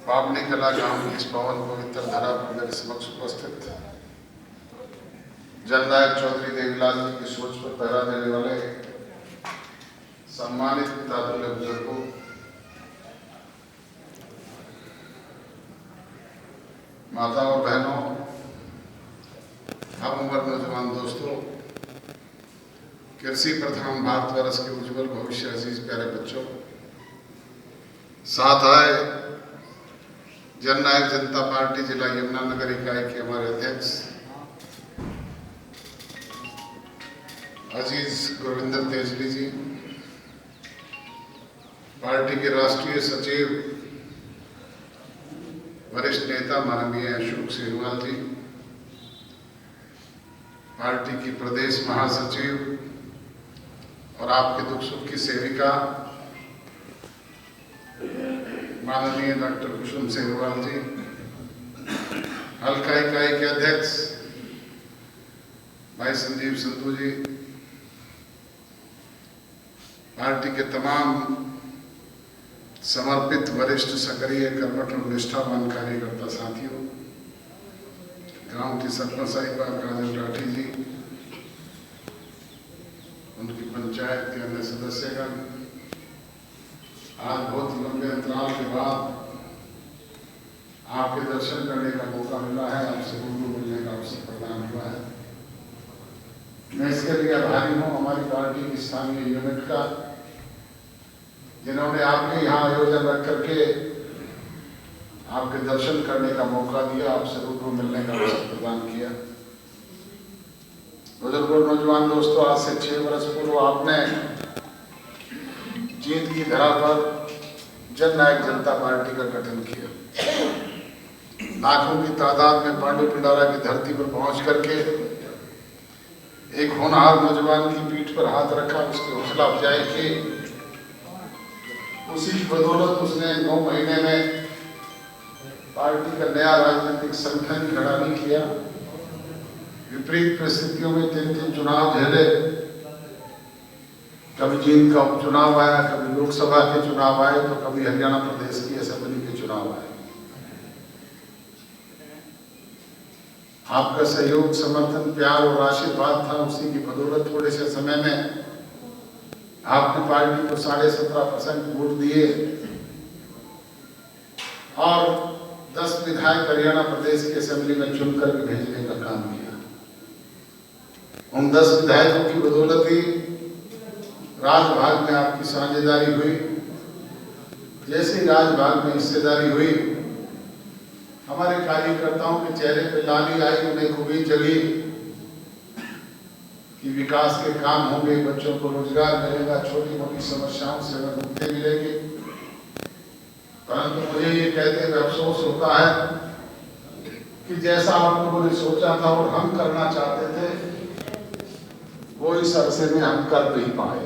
बावनी कला गांव की इस पावन पवित्र धरा पर मेरे समक्ष उपस्थित जननायक चौधरी देवीलाल जी की सोच पर पहरा देने वाले सम्मानित दादुल्य बुजुर्गों, माता और बहनों, हम उम्र नौजवान दोस्तों, कृषि प्रधान भारतवर्ष के उज्जवल भविष्य अजीज प्यारे बच्चों, साथ आए जननायक जनता पार्टी जिला यमुनानगर इकाई के हमारे अध्यक्ष अजीज गुरविंदर तेजली जी, पार्टी के राष्ट्रीय सचिव वरिष्ठ नेता माननीय अशोक सेरवाल जी, पार्टी की प्रदेश महासचिव और आपके दुख सुख की सेविका माननीय डॉक्टर कुसुम सेरवाल जी, हल्का इकाई के अध्यक्ष भाई संजीव संधू जी, पार्टी के तमाम समर्पित वरिष्ठ सक्रिय कर्मठ और निष्ठावान कार्यकर्ता साथियों, गांव की सरपंच साहिबा काजल राठी जी, उनकी पंचायत के अन्य सदस्यगण, आज बहुत लंबे अंतराल के बाद आपके दर्शन करने का मौका मिला है, आपसे रूबरू मिलने का अवसर प्रदान हुआ है। मैं इसके लिए आभारी हूँ हमारी पार्टी की स्थानीय यूनिट का, जिन्होंने आपके यहाँ आयोजन रख करके आपके दर्शन करने का मौका दिया, आपसे रूबरू मिलने का अवसर प्रदान किया। बुजुर्गों, नौजवान दोस्तों, आज से 6 वर्ष पूर्व आपने जीत की धरा पर जननायक जनता पार्टी का गठन किया। लाखों की तादाद में पांडु पिंडारा की धरती पर पहुंच करके एक होनहार नौजवान की पीठ पर हाथ रखा, उसकी हौसला अफजाई की। उसी की बदौलत उसने 9 महीने में पार्टी का नया राजनीतिक संगठन खड़ा नहीं किया। विपरीत परिस्थितियों में 3 चुनाव झेले, कभी जींद का उपचुनाव आया, कभी लोकसभा के चुनाव आए, तो कभी हरियाणा प्रदेश की असेंबली के चुनाव आए। आपका सहयोग, समर्थन, प्यार और आशीर्वाद था, उसी की बदौलत थोड़े से समय में आपने पार्टी को 17.5% वोट दिए और 10 विधायक हरियाणा प्रदेश की असेंबली में चुनकर भेजने का काम किया। उन 10 विधायकों की बदौलत ही राजभाग में आपकी साझेदारी हुई। जैसे राजभाग में हिस्सेदारी हुई, हमारे कार्यकर्ताओं के चेहरे पे लाली आई, उन्हें खूबी जगी कि विकास के काम होंगे, बच्चों को रोजगार मिलेगा, छोटी मोटी समस्याओं से मुक्ति मिलेगी। परंतु मुझे ये कहते हुए अफसोस होता है कि जैसा आप लोगों ने सोचा था और हम करना चाहते थे, वो इस अरसे में हम कर नहीं पाए।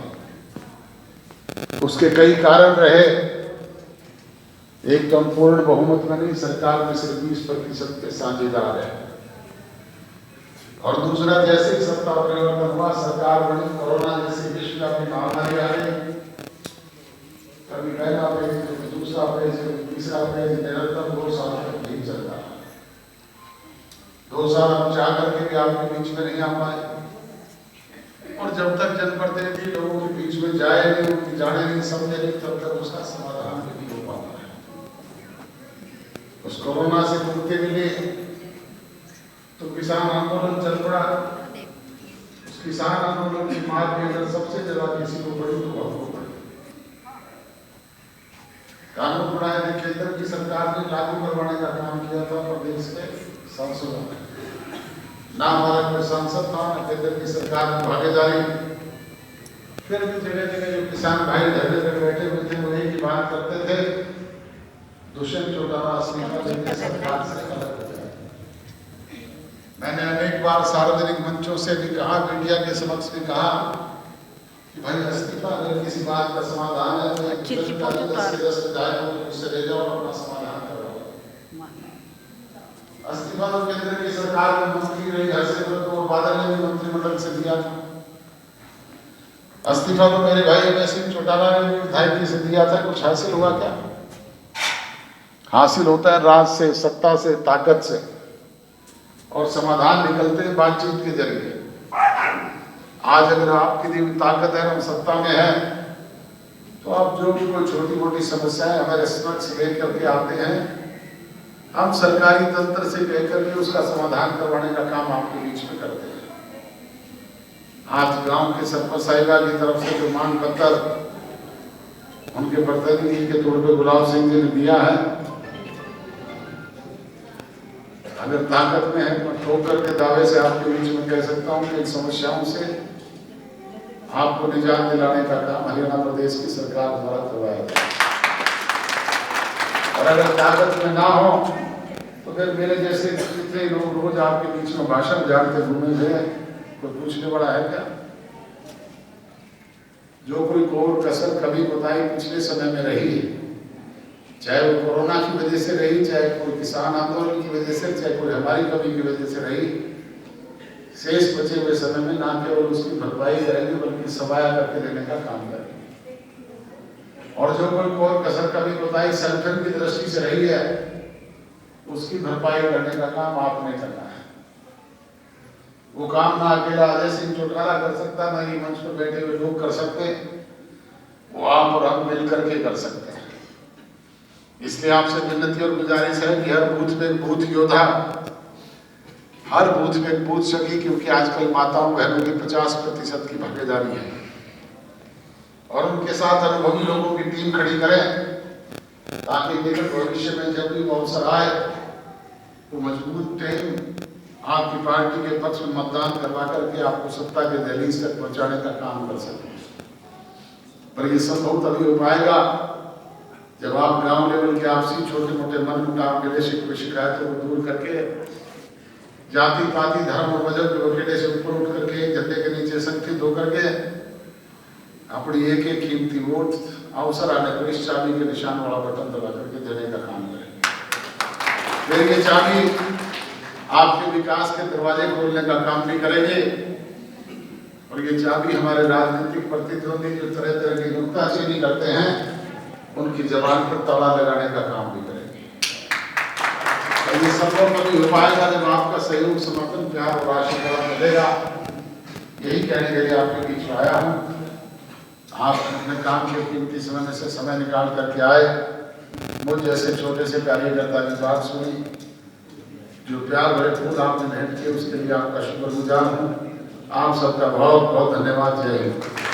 उसके कई कारण रहे। एक तो हम पूर्ण बहुमत में नहीं, सरकार में सिर्फ 20% के साझेदार है, और दूसरा जैसे ही सत्ता परिवर्तन हुआ, सरकार बनी, कोरोना जैसी विश्वव्यापी महामारी आ गई, कभी पहला पेज, कभी दूसरा पेज, कभी तीसरा पेज, निरंतर 2 साल तक नहीं चल रहा। 2 साल हम चाह करके भी आपके बीच में नहीं आ पाए, और जब तक जनप्रतिनिधि लोगों के बीच में जाए नहीं, उनकी जाने नहीं, समझे नहीं, तब तक उसका समाधान नहीं हो पाता है। उस कोरोना से मुक्ति मिली तो किसान आंदोलन चल पड़ा। उस किसान आंदोलन की मार में अगर सबसे ज्यादा किसी को पड़ी तो हमको पड़ी। कानून बनाए थे, केंद्र की सरकार ने लागू करवाने का काम किया था प्रदेश के सांसदों ने। ना हमारा कोई सांसद था, ना केंद्र की सरकार में भागीदारी। फिर भी जगह जगह जो किसान भाई धरने पर बैठे हुए थे, वो एक ही बात करते थे, दुष्यंत चौटाला अस्वीकार करके सरकार से अलग हो जाए। मैंने अनेक बार सार्वजनिक मंचों से भी कहा, मीडिया के समक्ष भी कहा कि भाई इस्तीफा अगर किसी बात का समाधान है तो 10 विधायकों को मुझसे ले जाओ और अपना समाधान करो। इस्तीफा तो केंद्र की सरकार में मंत्री रही हरसिमरत कौर बादल ने भी मंत्रिमंडल से दिया था। इस्तीफा तो मेरे भाई अभय सिंह चौटाला ने भी विधायकी से दिया था। कुछ हासिल हुआ क्या? हासिल होता है राज से, सत्ता से, ताकत से, और समाधान निकलते हैं बातचीत के जरिए। आज अगर आपकी दी हुई ताकत है, हम सत्ता में हैं, तो आप जो भी कोई छोटी मोटी समस्याएं हमारे समक्ष लेकर के आते हैं, हम सरकारी तंत्र से कहकर के उसका समाधान करवाने का काम आपके बीच में करते हैं। आज गांव के सरपंच साहिबा की तरफ से जो मांग पत्र उनके प्रतिनिधि के तौर पर गुलाब सिंह जी ने दिया है, अगर ताकत में है तो ठोक करके दावे से आपके बीच में कह सकता हूं कि इन समस्याओं से आपको निजात दिलाने का काम हरियाणा प्रदेश की सरकार द्वारा करवाया जाए। और अगर ताकत में ना हो तो फिर मेरे जैसे जितने लोग रोज आपके बीच में भाषण झाड़ते घूमे हुए, कोई पूछने वाला है क्या? जो कोई कोर कसर कभी कोताही पिछले समय में रही है, चाहे वो कोरोना की वजह से रही, चाहे कोई किसान आंदोलन की वजह से, चाहे कोई हमारी कमी की वजह से रही, शेष बचे हुए समय में ना केवल उसकी भरपाई करेंगे बल्कि सवाया करके देने का काम करेंगे। और जो कोई कोर कसर कभी कोताही संगठन की दृष्टि से रही है, उसकी भरपाई करने का काम आपने करना है। वो काम ना अकेला अजय सिंह चौटाला कर सकता, ना ये मंच पर बैठे हुए लोग कर सकते, वो आप और हम मिल करके कर सकते हैं। इसलिए आपसे विनती और गुजारिश है कि हर बूथ में एक बूथ योद्धा, हर बूथ में एक बूथ सखी, क्योंकि आजकल माताओं बहनों की 50% की भागीदारी है, और उनके साथ अनुभवी लोगों की टीम खड़ी करें, ताकि निकट भविष्य में जब भी वो अवसर आए तो मजबूत टीम आपकी पार्टी के पक्ष में मतदान करवा करके आपको सत्ता के दहलीज तक पहुंचाने का काम कर सके। पर ये संभव तभी हो पाएगा जब आप गांव लेवल के आपसी छोटे मोटे मन मुटाव गिले शिकवे शिकायतों को दूर करके, जाति पाति धर्म और मजहब के वकीले से ऊपर उठ करके, झंडे के नीचे संगठित होकर के अपनी एक एक कीमती वोट अवसर आने पर इस चाबी के निशान वाला बटन दबा करके देने का काम करेंगे। फिर ये चाबी आपके विकास के दरवाजे खोलने का काम भी करेंगे, और ये चाबी हमारे राजनीतिक प्रतिद्वंदी जो तरह तरह की नुक्ताचीनी करते हैं, उनकी जबान पर ताला लगाने का काम भी करेंगे। और ये संभव कभी हो पाएगा जब आपका सहयोग, समर्थन, प्यार और आशीर्वाद मिलेगा। यही कहने के लिए आपके बीच में आया हूँ। आप अपने काम के कीमती समय में से समय निकाल करके आए, मुझ जैसे छोटे से कार्यकर्ता की बात सुनी, जो प्यार भरे फूल आपने भेंट किए, उसके लिए आपका शुक्रगुजार हूँ। आप सबका बहुत बहुत धन्यवाद। जय हिंद।